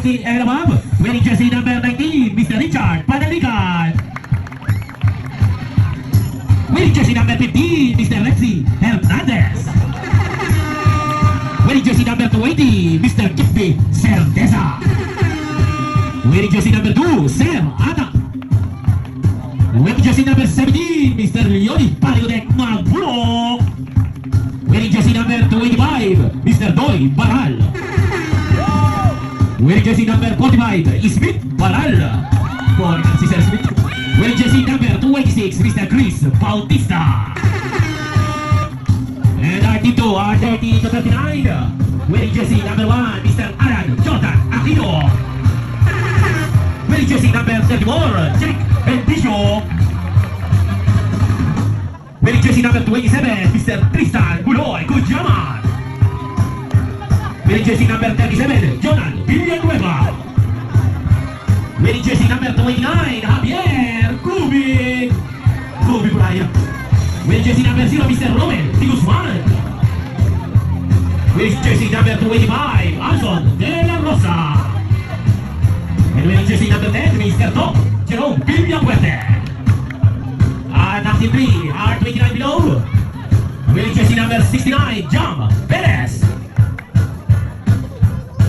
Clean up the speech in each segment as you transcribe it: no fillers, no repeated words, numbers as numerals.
16 and above. Wearing jersey number 19, Mr. Richard Panalikan. Wearing jersey number 15, Mr. Lexi Hernandez. Wearing jersey number 20, Mr. Kippy Certeza. Wearing jersey number 2, Sam Ata. Wearing jersey number 17, Mr. Leoni Paliodek Magbulo. Wearing jersey number 25, Mr. Doy Baral. Wearing jersey number 45, Smith Baral. Foreign si Sir Smith. Wearing jersey number 26, Mr. Chris Bautista. And our team 2 are 30 to 39. Wearing jersey number 1, Mr. Alan Jordan Aquino. Wearing jersey number 34, Jack Bendicio. Wearing jersey number 27, Mr. Tristan Buloy Kujaman. Wearing jersey number 37, Jonan Villanueva. Wearing jersey number 29, Javier Kubi Bryan. Wearing jersey number 0, Mr. Romel Di Guzman. Wearing jersey number 25, Alson De La Rosa. And wearing jersey number 10, Mr. Top Jerome Villapuerte. Number 3, R29 below. Wearing jersey number 69, Jam Perez.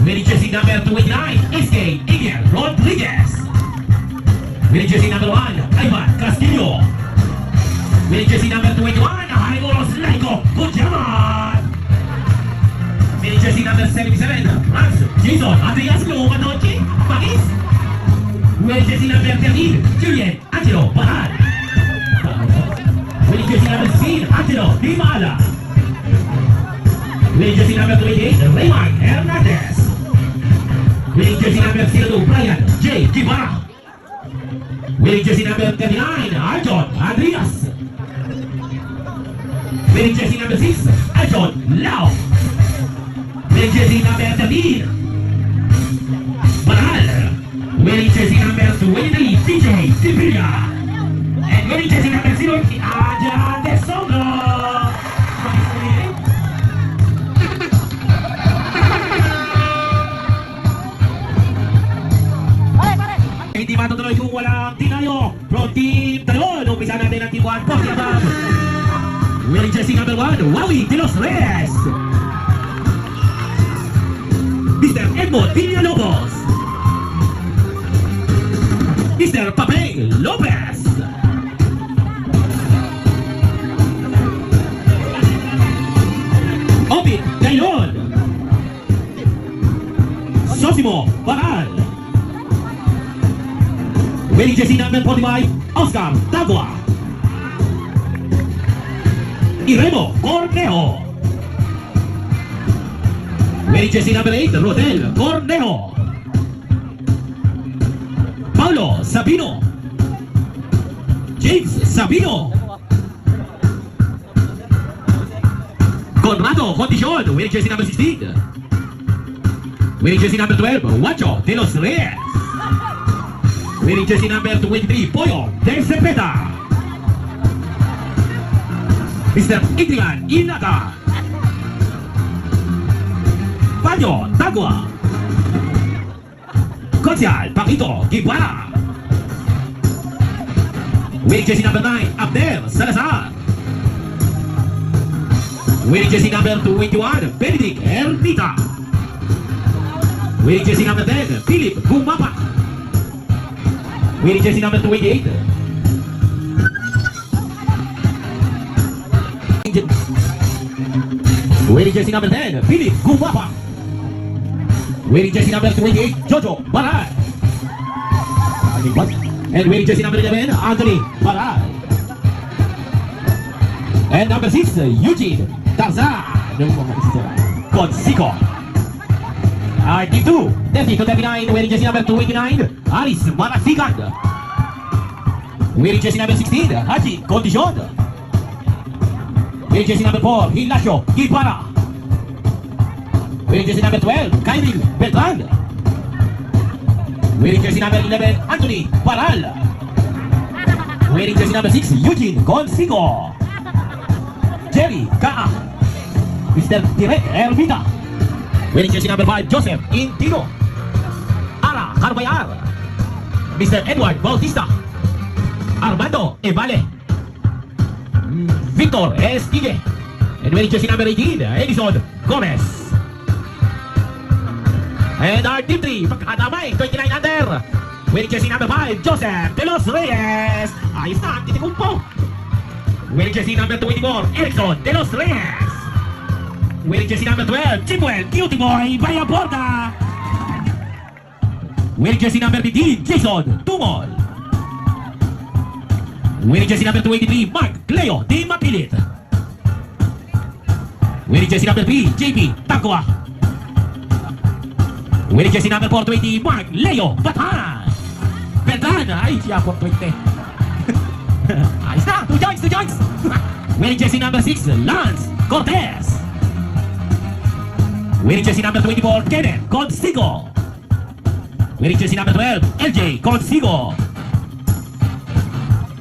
Wearing jersey number 29, SK Miguel Rodriguez. Wearing jersey number 1, Ivan Castillo. Wearing jersey number 21, Jaimolos Laiko Kujaman. Wearing jersey number 77, France Jason Andreas Lomanoche Paris. Wearing jersey number 13, Julian Angelo Baral. Wearing jersey number 16, Angelo Di Mala. Wearing jersey number 28, Raymond Hernandez. Wearing jersey number 02, Brian J. Guevara. Wearing jersey number 39, Arjon Andreas. Wearing jersey number 6, Arjon Lau. Wearing jersey number 13, Baral. Wearing jersey number 23, DJ Sibilia. And wearing jersey number 0, Aja Desongo. Hindi matutuloy kung walang tinayo from Team Talon. Umpisa natin ang Team 1, Posse Abang. Wearing jersey number 1, Wawi de los Reyes. Mr. Edmond Villalobos. Mr. Papel Lopez. Obit Gayon. Sosimo Baral. Wearing jersey number 45, Oscar Tagua. Iremo Cornejo. Wearing jersey number 8, Rodel Cornejo. Paulo Sabino. James Sabino. Conrado Condition, wearing jersey number 16. Wearing jersey number 12, Huacho de los Reyes. Wearing jersey number 23, Pollo de Cepeda. Mr. Adrian Inaka. Paño Tagua. Concial Paquito Guevara. Wearing jersey number 9, Abner Salazar. Wearing jersey number 21, Benedict Ermita. Wearing jersey number 10, Philip Gumapa. Wearing jersey number 28. Wearing jersey number 10, Philip Gumapa. Wearing jersey number 28, Jojo Baral. And wearing jersey number 11, Anthony Baral. And number 6, Eugene Tarzan Consico. Team 2, 30 to 39, wearing jersey number 29, Alice Manafigan. Wearing jersey number 16, Haji Condition. Wearing jersey number 4, Hilasio Guevara. Wearing jersey number 12, Kyril Beltran. Wearing jersey number 11, Anthony Baral. Wearing jersey number 6, Eugene Consigo. Jerry Kaa. Mr. Direk Ermita. Wearing jersey number 5, Joseph Intino. Carbayar, Mr. Edward Bautista, Armando Evale, Victor Esquigue, and wearing jersey number 18, Edison Gomez. And our team 3, magkakadamay, 29 under, wearing jersey number 5, Joseph De Los Reyes. Ayos na, titikumpo. Wearing jersey number 24, Erickson De Los Reyes. Wearing jersey number 12, Chipwell Cutie Boy Bayaporta. Wearing jersey number 15, Jason Tumol. Wearing jersey number 23, Mark Cleo Di Mapilit. Wearing jersey number 3, JP Tagwa. Wearing jersey number 420, Mark Leo Batan. Batan, ay siya 420. Ayos na, 2 joints. Wearing jersey number 6, Lance Cortez. Wearing jersey number 24, Kenneth Consigo. Wearing jersey number 12, LJ Consigo.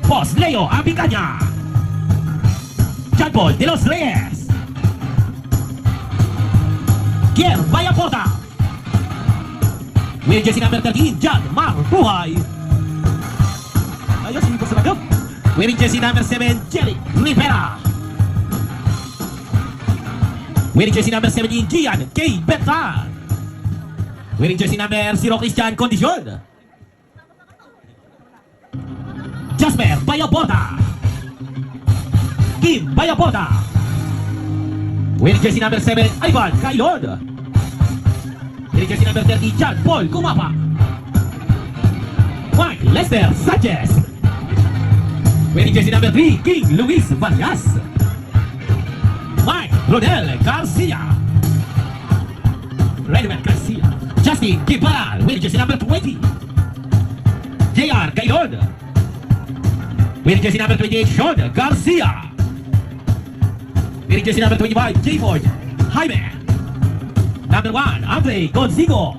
Boss Leo Abicanya. John Paul De Los Reyes. Kier Bayapota. Wearing jersey number 13, John Mar Buhay. Ayos, hindi ko sa magap. Wearing jersey number 7, Jelly Rivera. Wearing jersey number 17, Gian K. Bertan. Wearing jersey number 0, Christian Condition. Jasper Bayapota. Kim Bayapota. Wearing jersey number 7, Ivan Cailon. Wearing jersey number 30, John Paul Kumapa. Mike Lester Sanchez. Wearing jersey number 3, King Luis Vargas. Mike Rodel Garcia. Redman Garcia. Justin Gibaral. Wearing jersey number 20, JR Cailon. Wearing jersey number 28, Sean Garcia. Wearing jersey number 25, J. Ford Jaime. Number 1, Andre Consigo.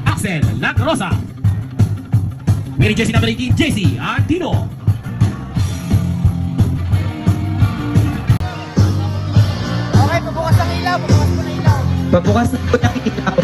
Axel Lagrosa. Wearing jersey number 18, JC Antino. Okay, pabukas ang ilaw. Pabukas mo na ilaw. Pabukas na po ng ilaw.